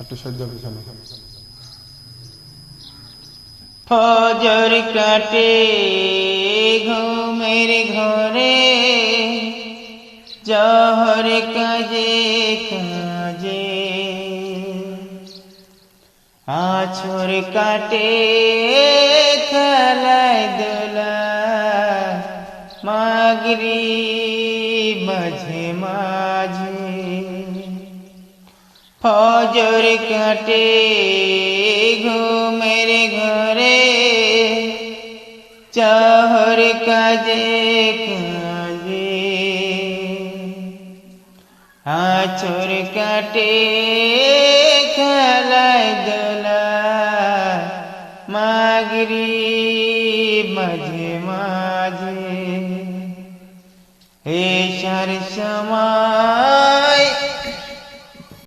একটু সহ্য পিছনে ফজর কাটে ঘুমের ঘরে, জহর কাজে কাজে, আছর কাটে খেলায় দোলায়, মাগরিব মাঝে মাঝে। ফজর কাটে ঘুমের ঘরে, জহর কাজে কাজে, আছর কাটে খেলায় দোলায়, মাগরিব মাঝে মাঝে। এশার সময়